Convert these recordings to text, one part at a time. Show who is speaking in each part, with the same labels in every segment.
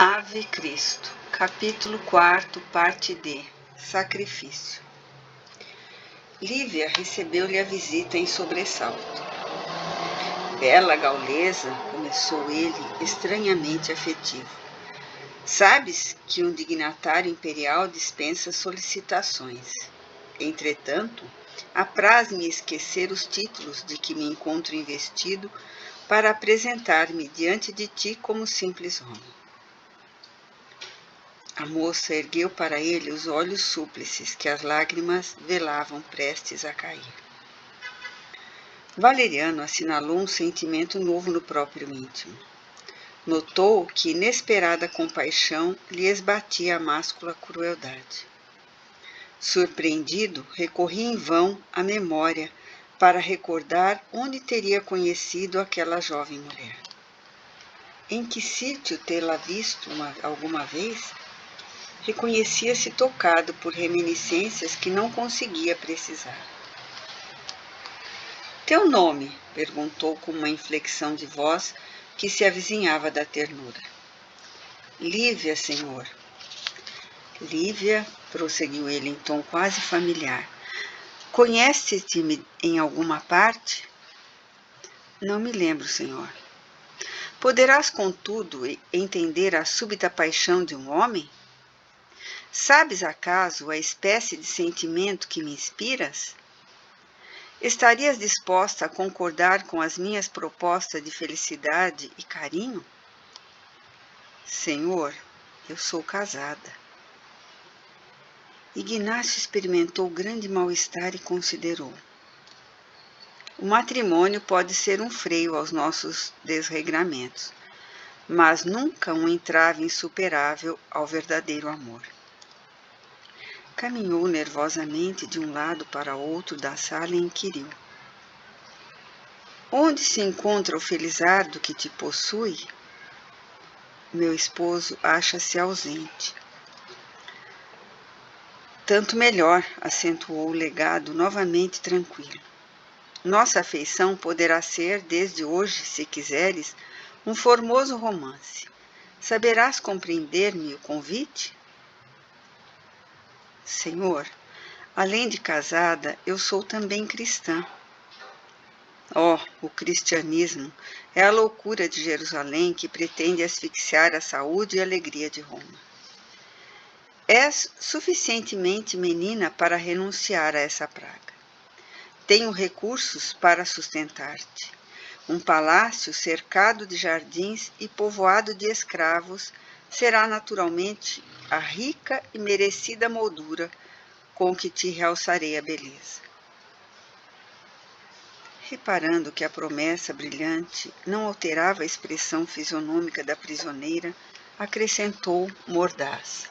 Speaker 1: Ave Cristo, capítulo 4, parte D. Sacrifício. Lívia recebeu-lhe a visita em sobressalto. Bela gaulesa, começou ele, estranhamente afetivo. Sabes que um dignatário imperial dispensa solicitações. Entretanto, apraz-me esquecer os títulos de que me encontro investido para apresentar-me diante de ti como simples homem. A moça ergueu para ele os olhos súplices que as lágrimas velavam prestes a cair. Valeriano assinalou um sentimento novo no próprio íntimo. Notou que inesperada compaixão lhe esbatia a máscula crueldade. Surpreendido, recorri em vão à memória para recordar onde teria conhecido aquela jovem mulher. Em que sítio tê-la visto alguma vez? Reconhecia-se tocado por reminiscências que não conseguia precisar. Teu nome? Perguntou com uma inflexão de voz que se avizinhava da ternura. Lívia, senhor. Lívia, prosseguiu ele em tom quase familiar. Conhece-te-me em alguma parte? Não me lembro, senhor. Poderás, contudo, entender a súbita paixão de um homem? Sabes, acaso, a espécie de sentimento que me inspiras? Estarias disposta a concordar com as minhas propostas de felicidade e carinho? Senhor, eu sou casada. Ignácio experimentou grande mal-estar e considerou. O matrimônio pode ser um freio aos nossos desregramentos, mas nunca um entrave insuperável ao verdadeiro amor. Caminhou nervosamente de um lado para outro da sala e inquiriu. Onde se encontra o felizardo que te possui? Meu esposo acha-se ausente. Tanto melhor, acentuou o legado novamente tranquilo. Nossa afeição poderá ser, desde hoje, se quiseres, um formoso romance. Saberás compreender-me o convite? Senhor, além de casada, eu sou também cristã. Oh, o cristianismo é a loucura de Jerusalém que pretende asfixiar a saúde e a alegria de Roma. És suficientemente menina para renunciar a essa praga. Tenho recursos para sustentar-te. Um palácio cercado de jardins e povoado de escravos será naturalmente a rica e merecida moldura com que te realçarei a beleza. Reparando que a promessa brilhante não alterava a expressão fisionômica da prisioneira, acrescentou mordaz.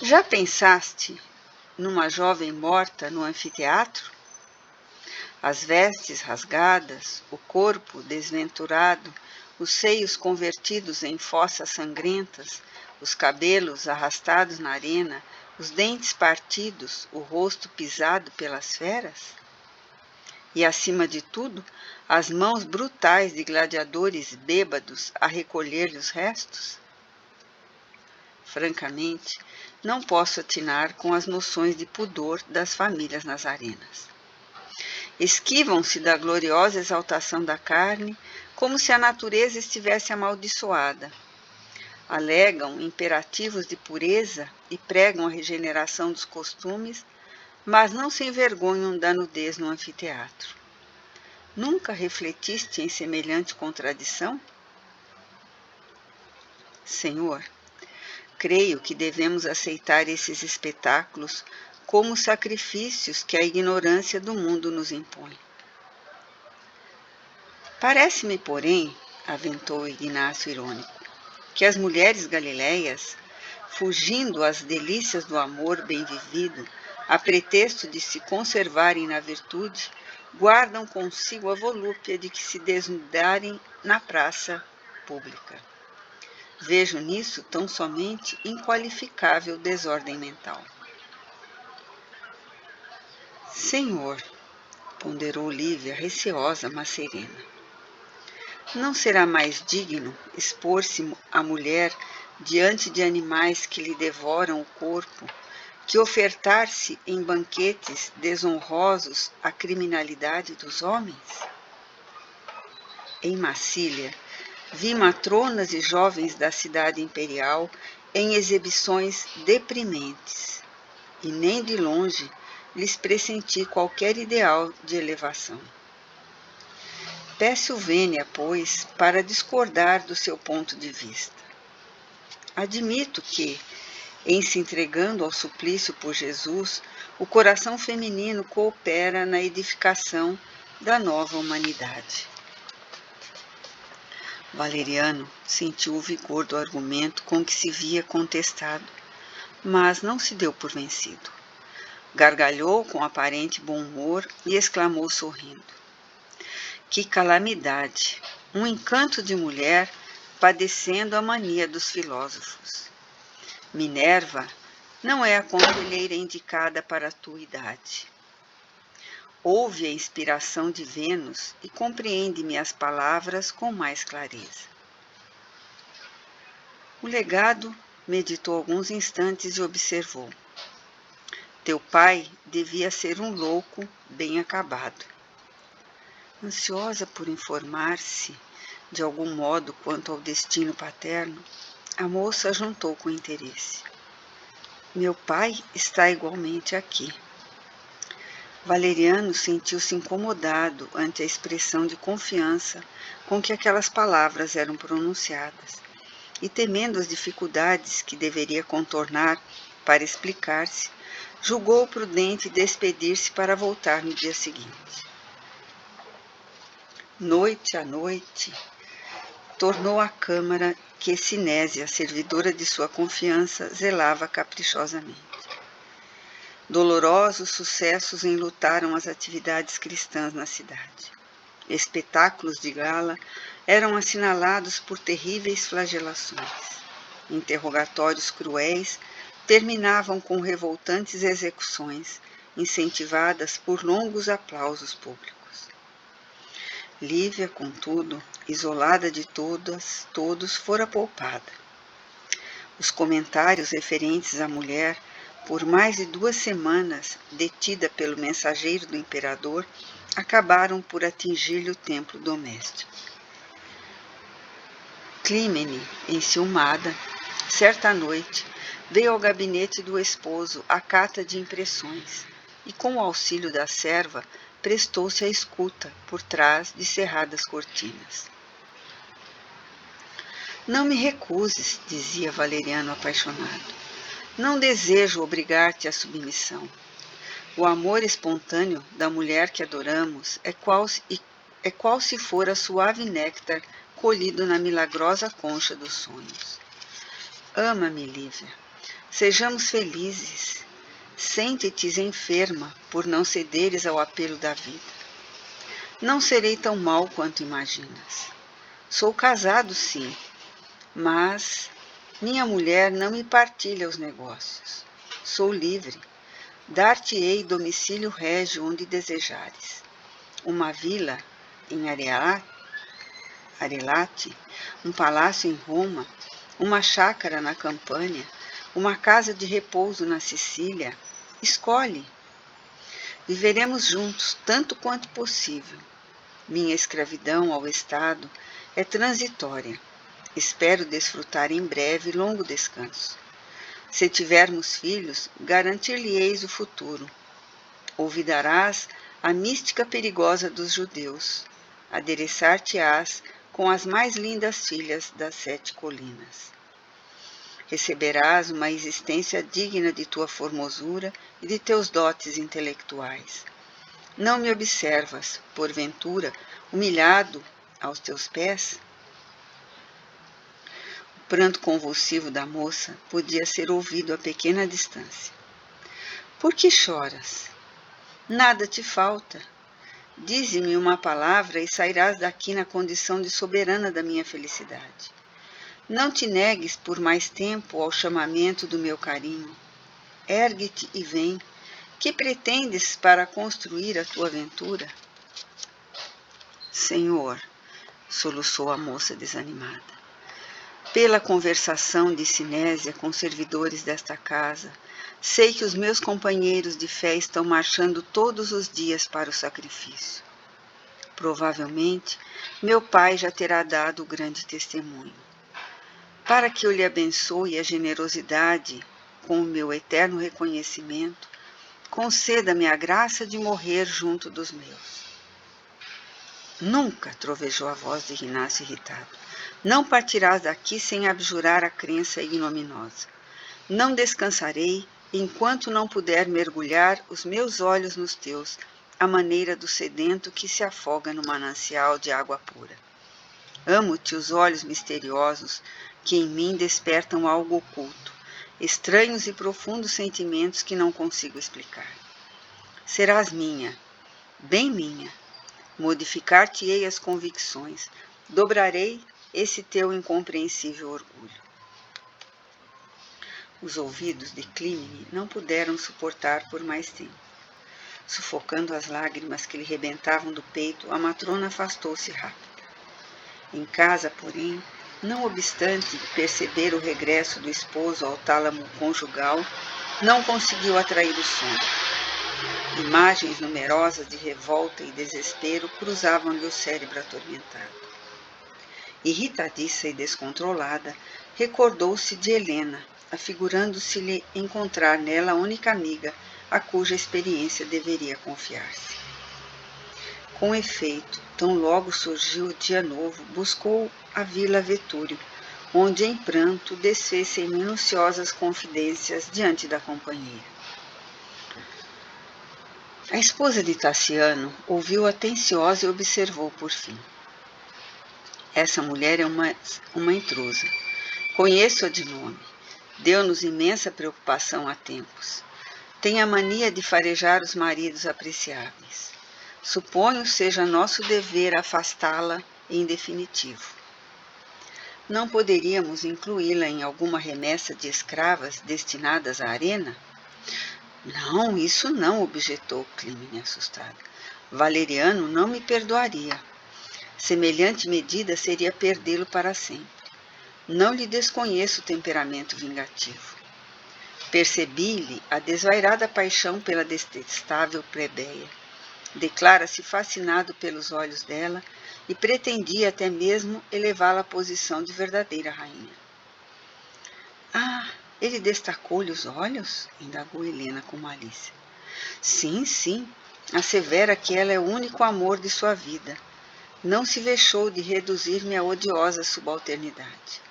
Speaker 1: Já pensaste numa jovem morta no anfiteatro? As vestes rasgadas, o corpo desventurado, os seios convertidos em fossas sangrentas, os cabelos arrastados na arena, os dentes partidos, o rosto pisado pelas feras? E, acima de tudo, as mãos brutais de gladiadores bêbados a recolher-lhe os restos? Francamente, não posso atinar com as noções de pudor das famílias nazarenas. Esquivam-se da gloriosa exaltação da carne, como se a natureza estivesse amaldiçoada. Alegam imperativos de pureza e pregam a regeneração dos costumes, mas não se envergonham da nudez no anfiteatro. Nunca refletiste em semelhante contradição? Senhor, creio que devemos aceitar esses espetáculos como sacrifícios que a ignorância do mundo nos impõe. Parece-me, porém, aventou Ignácio irônico, que as mulheres galileias, fugindo às delícias do amor bem vivido, a pretexto de se conservarem na virtude, guardam consigo a volúpia de que se desnudarem na praça pública. Vejo nisso tão somente inqualificável desordem mental. Senhor, ponderou Lívia, receosa, mas serena, Não será mais digno expor-se a mulher diante de animais que lhe devoram o corpo, que ofertar-se em banquetes desonrosos à criminalidade dos homens? Em Massília, vi matronas e jovens da cidade imperial em exibições deprimentes, e nem de longe lhes pressenti qualquer ideal de elevação. Peço vênia, pois, para discordar do seu ponto de vista. Admito que, em se entregando ao suplício por Jesus, o coração feminino coopera na edificação da nova humanidade. Valeriano sentiu o vigor do argumento com que se via contestado, mas não se deu por vencido. Gargalhou com aparente bom humor e exclamou sorrindo: que calamidade! Um encanto de mulher padecendo a mania dos filósofos. Minerva não é a conselheira indicada para a tua idade. Ouve a inspiração de Vênus e compreende minhas palavras com mais clareza. O legado meditou alguns instantes e observou: teu pai devia ser um louco bem acabado. Ansiosa por informar-se de algum modo quanto ao destino paterno, a moça juntou com interesse: meu pai está igualmente aqui. Valeriano sentiu-se incomodado ante a expressão de confiança com que aquelas palavras eram pronunciadas, e temendo as dificuldades que deveria contornar para explicar-se, julgou prudente despedir-se para voltar no dia seguinte. Noite a noite, tornou à câmara que Sinésia, servidora de sua confiança, zelava caprichosamente. Dolorosos sucessos enlutaram as atividades cristãs na cidade. Espetáculos de gala eram assinalados por terríveis flagelações. Interrogatórios cruéis terminavam com revoltantes execuções, incentivadas por longos aplausos públicos. Lívia, contudo, isolada de todos, fora poupada. Os comentários referentes à mulher, por mais de 2 semanas detida pelo mensageiro do imperador, acabaram por atingir-lhe o templo doméstico. Clímene, enciumada, certa noite, veio ao gabinete do esposo à cata de impressões e, com o auxílio da serva, prestou-se à escuta por trás de cerradas cortinas. Não me recuses, dizia Valeriano apaixonado. Não desejo obrigar-te à submissão. O amor espontâneo da mulher que adoramos é qual se fora suave néctar colhido na milagrosa concha dos sonhos. Ama-me, Lívia. Sejamos felizes. Sente-te enferma por não cederes ao apelo da vida. Não serei tão mau quanto imaginas. Sou casado, sim, mas minha mulher não me partilha os negócios. Sou livre. Dar-te-ei domicílio régio onde desejares. Uma vila em Arelate, um palácio em Roma, uma chácara na Campânia, uma casa de repouso na Sicília. Escolhe. Viveremos juntos tanto quanto possível. Minha escravidão ao Estado é transitória. Espero desfrutar em breve longo descanso. Se tivermos filhos, garantir-lhe-eis o futuro. Olvidarás a mística perigosa dos judeus. Adereçar-te-ás com as mais lindas filhas das 7 colinas. Receberás uma existência digna de tua formosura e de teus dotes intelectuais. Não me observas, porventura, humilhado aos teus pés? O pranto convulsivo da moça podia ser ouvido a pequena distância. Por que choras? Nada te falta. Dize-me uma palavra e sairás daqui na condição de soberana da minha felicidade. Não te negues por mais tempo ao chamamento do meu carinho. Ergue-te e vem. Que pretendes para construir a tua aventura? Senhor, soluçou a moça desanimada. Pela conversação de Sinésia com servidores desta casa, sei que os meus companheiros de fé estão marchando todos os dias para o sacrifício. Provavelmente, meu pai já terá dado o grande testemunho. Para que eu lhe abençoe a generosidade com o meu eterno reconhecimento, conceda-me a graça de morrer junto dos meus. Nunca, trovejou a voz de Rinácio irritado. Não partirás daqui sem abjurar a crença ignominiosa. Não descansarei enquanto não puder mergulhar os meus olhos nos teus, à maneira do sedento que se afoga no manancial de água pura. Amo-te os olhos misteriosos que em mim despertam algo oculto, estranhos e profundos sentimentos que não consigo explicar. Serás minha, bem minha. Modificar-te-ei as convicções, dobrarei esse teu incompreensível orgulho. Os ouvidos de Clímene não puderam suportar por mais tempo. Sufocando as lágrimas que lhe rebentavam do peito, a matrona afastou-se rápida. Em casa, porém, não obstante perceber o regresso do esposo ao tálamo conjugal, não conseguiu atrair o sono. Imagens numerosas de revolta e desespero cruzavam-lhe o cérebro atormentado. Irritadiça e descontrolada, recordou-se de Helena, afigurando-se-lhe encontrar nela a única amiga a cuja experiência deveria confiar-se. Com efeito, tão logo surgiu o dia novo, buscou a Vila Vetúrio, onde em pranto desfez-se em minuciosas confidências diante da companheira. A esposa de Tassiano ouviu atenciosa e observou por fim. Essa mulher é uma intrusa. Conheço-a de nome. Deu-nos imensa preocupação há tempos. Tem a mania de farejar os maridos apreciáveis. Suponho seja nosso dever afastá-la em definitivo. Não poderíamos incluí-la em alguma remessa de escravas destinadas à arena? Não, isso não, objetou Clímene assustada. Valeriano não me perdoaria. Semelhante medida seria perdê-lo para sempre. Não lhe desconheço o temperamento vingativo. Percebi-lhe a desvairada paixão pela detestável plebeia. Declara-se fascinado pelos olhos dela e pretendia até mesmo elevá-la à posição de verdadeira rainha. Ah, ele destacou-lhe os olhos? Indagou Helena com malícia. Sim, sim, assevera que ela é o único amor de sua vida. Não se vexou de reduzir-me à odiosa subalternidade.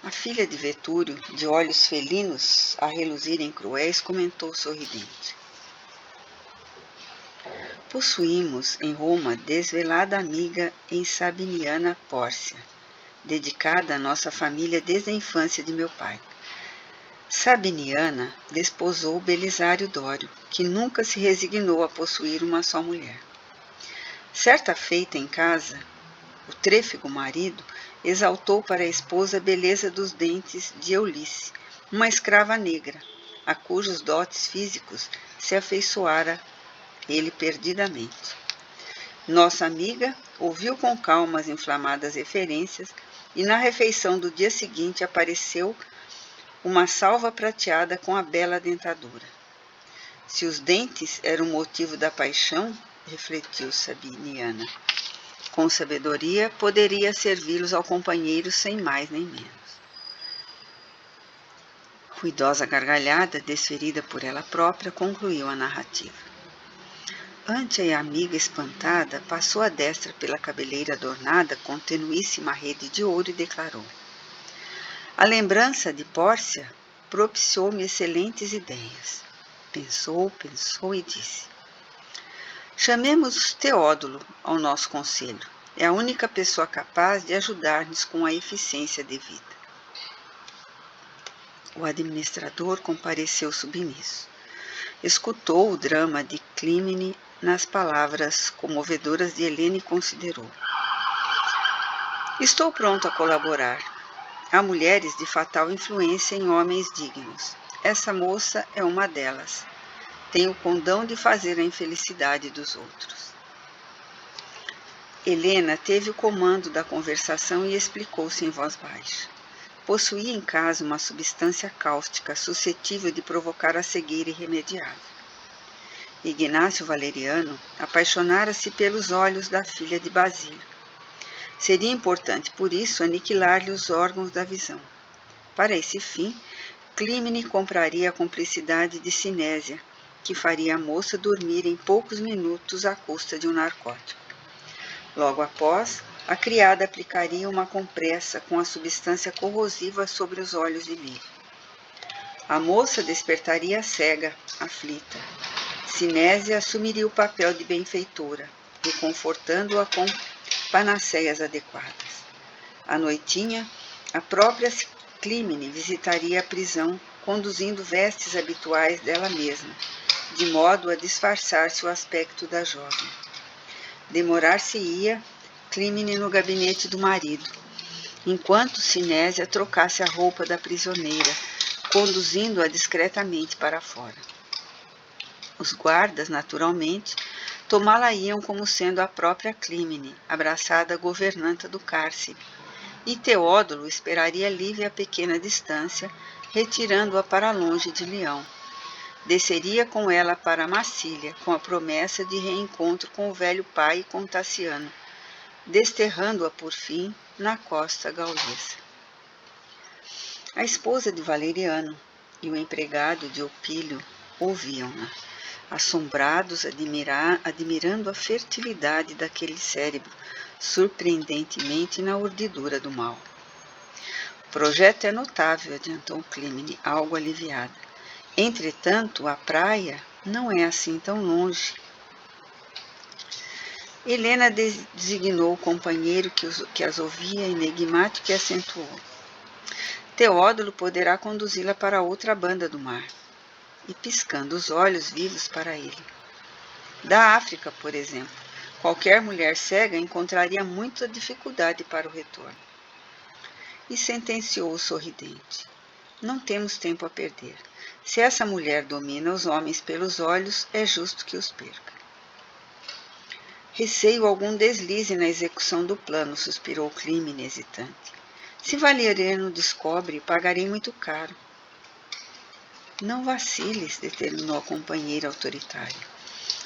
Speaker 1: A filha de Vetúrio, de olhos felinos a reluzirem cruéis, comentou sorridente. Possuímos em Roma desvelada amiga em Sabiniana Pórcia, dedicada à nossa família desde a infância de meu pai. Sabiniana desposou Belisário Dório, que nunca se resignou a possuir uma só mulher. Certa feita em casa, o trêfego marido exaltou para a esposa a beleza dos dentes de Eunice, uma escrava negra, a cujos dotes físicos se afeiçoara ele perdidamente. Nossa amiga ouviu com calma as inflamadas referências e na refeição do dia seguinte apareceu uma salva prateada com a bela dentadura. Se os dentes eram o motivo da paixão, refletiu Sabiniana, com sabedoria poderia servi-los ao companheiro sem mais nem menos. Ruidosa gargalhada, desferida por ela própria, concluiu a narrativa. Ante a amiga espantada, passou a destra pela cabeleira adornada com tenuíssima rede de ouro e declarou: A lembrança de Pórcia propiciou-me excelentes ideias. Pensou e disse: Chamemos Teódulo ao nosso conselho. É a única pessoa capaz de ajudar-nos com a eficiência devida. O administrador compareceu submisso. Escutou o drama de Clímene nas palavras comovedoras de Helena e considerou. Estou pronto a colaborar. Há mulheres de fatal influência em homens dignos. Essa moça é uma delas. Tem o condão de fazer a infelicidade dos outros. Helena teve o comando da conversação e explicou-se em voz baixa. Possuía em casa uma substância cáustica suscetível de provocar a cegueira irremediável. Ignácio Valeriano apaixonara-se pelos olhos da filha de Basílio. Seria importante, por isso, aniquilar-lhe os órgãos da visão. Para esse fim, Clímene compraria a cumplicidade de Sinésia, que faria a moça dormir em poucos minutos à custa de um narcótico. Logo após, a criada aplicaria uma compressa com a substância corrosiva sobre os olhos de Lívia. A moça despertaria cega, aflita. Sinésia assumiria o papel de benfeitora, reconfortando-a com panaceias adequadas. À noitinha, a própria Clímene visitaria a prisão, conduzindo vestes habituais dela mesma, de modo a disfarçar-se o aspecto da jovem. Demorar-se-ia Clímene no gabinete do marido, enquanto Sinésia trocasse a roupa da prisioneira, conduzindo-a discretamente para fora. Os guardas, naturalmente, tomá-la-iam como sendo a própria Clímene, abraçada à governanta do cárcere, e Teódulo esperaria Lívia a pequena distância, retirando-a para longe de Leão. Desceria com ela para Massília, com a promessa de reencontro com o velho pai e com Tassiano, desterrando-a, por fim, na costa gaulesa. A esposa de Valeriano e o empregado de Opílio ouviam-na, assombrados, admirando a fertilidade daquele cérebro, surpreendentemente na urdidura do mal. O projeto é notável, adiantou Clímene, algo aliviada. Entretanto, a praia não é assim tão longe. Helena designou o companheiro que as ouvia, enigmático, e acentuou. Teódulo poderá conduzi-la para outra banda do mar. E piscando os olhos vivos para ele. Da África, por exemplo, qualquer mulher cega encontraria muita dificuldade para o retorno. E sentenciou sorridente. Não temos tempo a perder. Se essa mulher domina os homens pelos olhos, é justo que os perca. Receio algum deslize na execução do plano, suspirou Clímene hesitante. Se Valeriano descobre, pagarei muito caro. Não vaciles, determinou a companheira autoritária.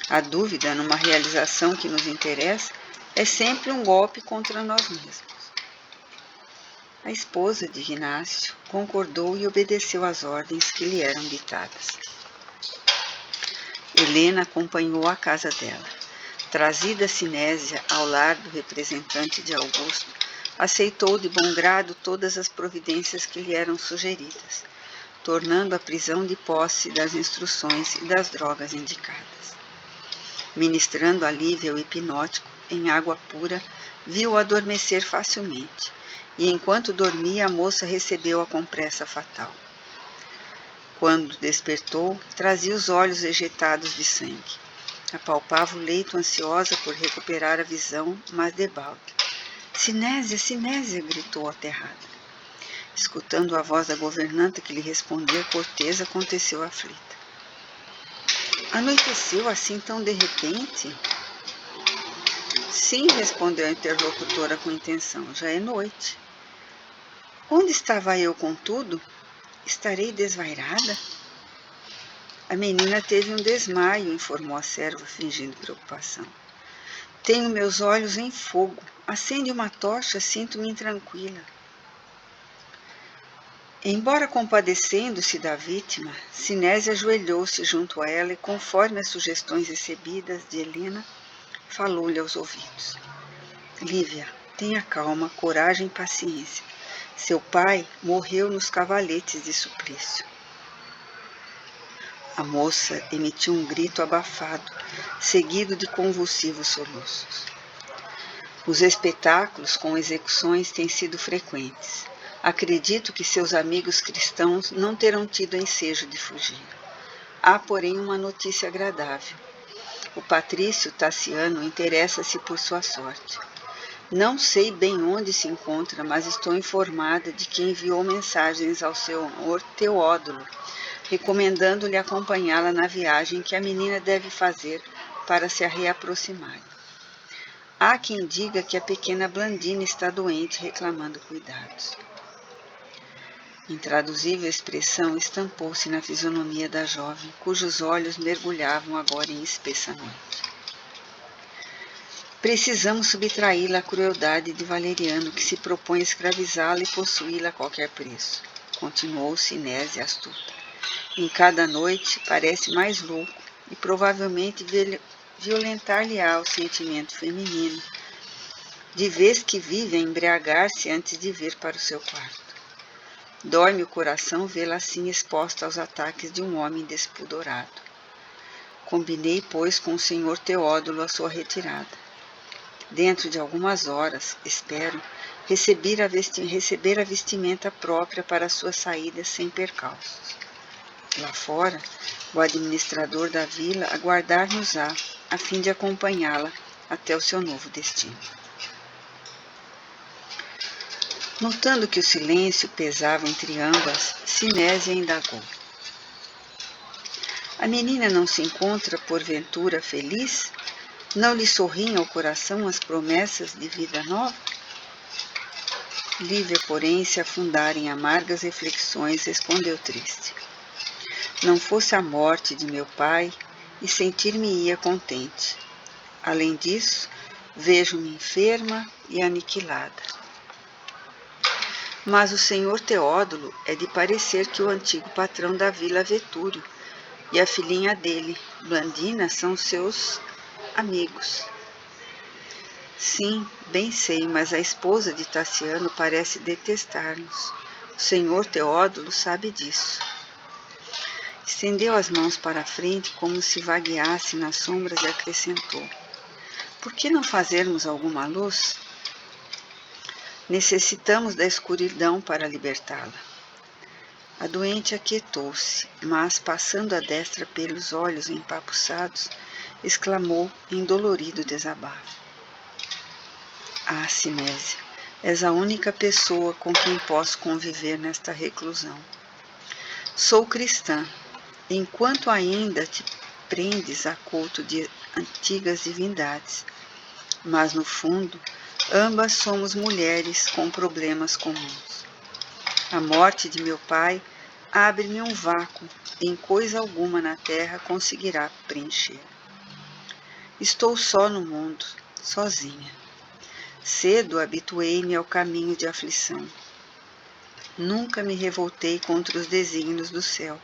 Speaker 1: A dúvida numa realização que nos interessa é sempre um golpe contra nós mesmos. A esposa de Ignácio concordou e obedeceu às ordens que lhe eram ditadas. Helena acompanhou a casa dela. Trazida Sinésia ao lar do representante de Augusto, aceitou de bom grado todas as providências que lhe eram sugeridas, tornando a prisão de posse das instruções e das drogas indicadas. Ministrando a Lívia o hipnótico em água pura, viu-o adormecer facilmente, e enquanto dormia a moça recebeu a compressa fatal. Quando despertou, trazia os olhos ejetados de sangue. Apalpava o leito ansiosa por recuperar a visão, mas debalde. Sinésia, Sinésia! Gritou aterrada. Escutando a voz da governanta que lhe respondia cortês, aconteceu aflita. Anoiteceu assim tão de repente? Sim, respondeu a interlocutora com intenção, já é noite. Onde estava eu, contudo? Estarei desvairada? A menina teve um desmaio, informou a serva, fingindo preocupação. Tenho meus olhos em fogo. Acende uma tocha, sinto-me intranquila. Embora compadecendo-se da vítima, Sinésia ajoelhou-se junto a ela e, conforme as sugestões recebidas de Helena, falou-lhe aos ouvidos. Lívia, tenha calma, coragem e paciência. Seu pai morreu nos cavaletes de Suplício. A moça emitiu um grito abafado, seguido de convulsivos soluços. Os espetáculos com execuções têm sido frequentes. Acredito que seus amigos cristãos não terão tido ensejo de fugir. Há, porém, uma notícia agradável. O patrício Tassiano interessa-se por sua sorte. Não sei bem onde se encontra, mas estou informada de que enviou mensagens ao senhor Teódulo, recomendando-lhe acompanhá-la na viagem que a menina deve fazer para se reaproximar. Há quem diga que a pequena Blandina está doente, reclamando cuidados. Intraduzível expressão estampou-se na fisionomia da jovem, cujos olhos mergulhavam agora em espessa noite. Precisamos subtraí-la à crueldade de Valeriano, que se propõe a escravizá-la e possuí-la a qualquer preço. Continuou Sinésia astuta. Em cada noite parece mais louco e provavelmente violentar-lhe-á o sentimento feminino, de vez que vive a embriagar-se antes de vir para o seu quarto. Dói-me o coração vê-la assim exposta aos ataques de um homem despudorado. Combinei, pois, com o senhor Teódulo a sua retirada. Dentro de algumas horas, espero, receber a vestimenta própria para a sua saída sem percalços. Lá fora, o administrador da vila aguardar-nos-á, a fim de acompanhá-la até o seu novo destino. Notando que o silêncio pesava entre ambas, Sinésia indagou. A menina não se encontra, porventura, feliz? Não lhe sorriem ao coração as promessas de vida nova? Lívia, porém, se afundara em amargas reflexões, respondeu triste. Não fosse a morte de meu pai, e sentir-me-ia contente. Além disso, vejo-me enferma e aniquilada. Mas o senhor Teódulo é de parecer que o antigo patrão da vila Vetúrio e a filhinha dele, Blandina, são seus amigos. Sim, bem sei, mas a esposa de Tassiano parece detestar-nos. O senhor Teódulo sabe disso. Estendeu as mãos para a frente como se vagueasse nas sombras e acrescentou. Por que não fazermos alguma luz? Necessitamos da escuridão para libertá-la. A doente aquietou-se, mas, passando a destra pelos olhos empapuçados, exclamou em dolorido desabafo. Ah, Sinésia, és a única pessoa com quem posso conviver nesta reclusão. Sou cristã, enquanto ainda te prendes a culto de antigas divindades, mas, no fundo, ambas somos mulheres com problemas comuns. A morte de meu pai abre-me um vácuo em coisa alguma na terra conseguirá preencher. Estou só no mundo, sozinha. Cedo habituei-me ao caminho de aflição. Nunca me revoltei contra os desígnios do céu,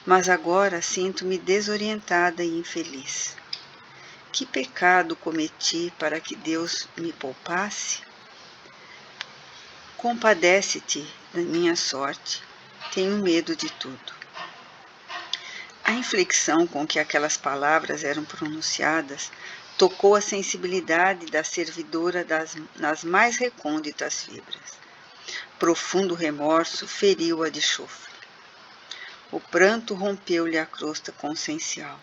Speaker 1: mas agora sinto-me desorientada e infeliz. Que pecado cometi para que Deus me poupasse? Compadece-te da minha sorte, tenho medo de tudo. A inflexão com que aquelas palavras eram pronunciadas tocou a sensibilidade da servidora nas mais recônditas fibras. Profundo remorso feriu-a de chofre. O pranto rompeu-lhe a crosta consciencial.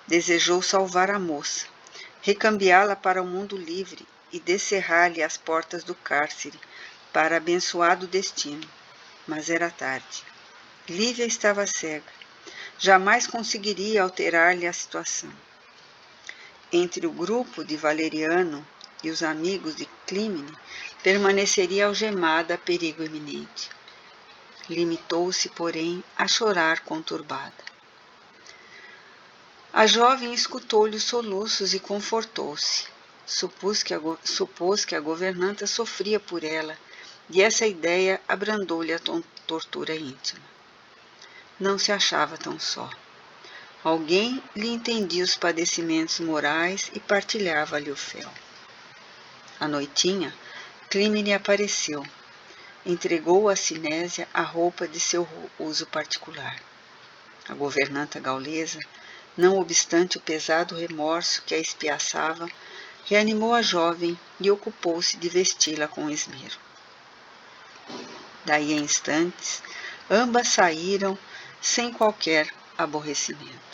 Speaker 1: Desejou salvar a moça, recambiá-la para o mundo livre e descerrar-lhe as portas do cárcere para abençoado destino. Mas era tarde. Lívia estava cega. Jamais conseguiria alterar-lhe a situação. Entre o grupo de Valeriano e os amigos de Clímene, permaneceria algemada a perigo iminente. Limitou-se, porém, a chorar conturbada. A jovem escutou-lhe os soluços e confortou-se. Supôs que a governanta sofria por ela, e essa ideia abrandou-lhe a tortura íntima. Não se achava tão só. Alguém lhe entendia os padecimentos morais e partilhava-lhe o fel. À noitinha, Clímene apareceu. Entregou a Sinésia a roupa de seu uso particular. A governanta gaulesa, não obstante o pesado remorso que a espiaçava, reanimou a jovem e ocupou-se de vesti-la com esmero. Daí a instantes, ambas saíram sem qualquer aborrecimento.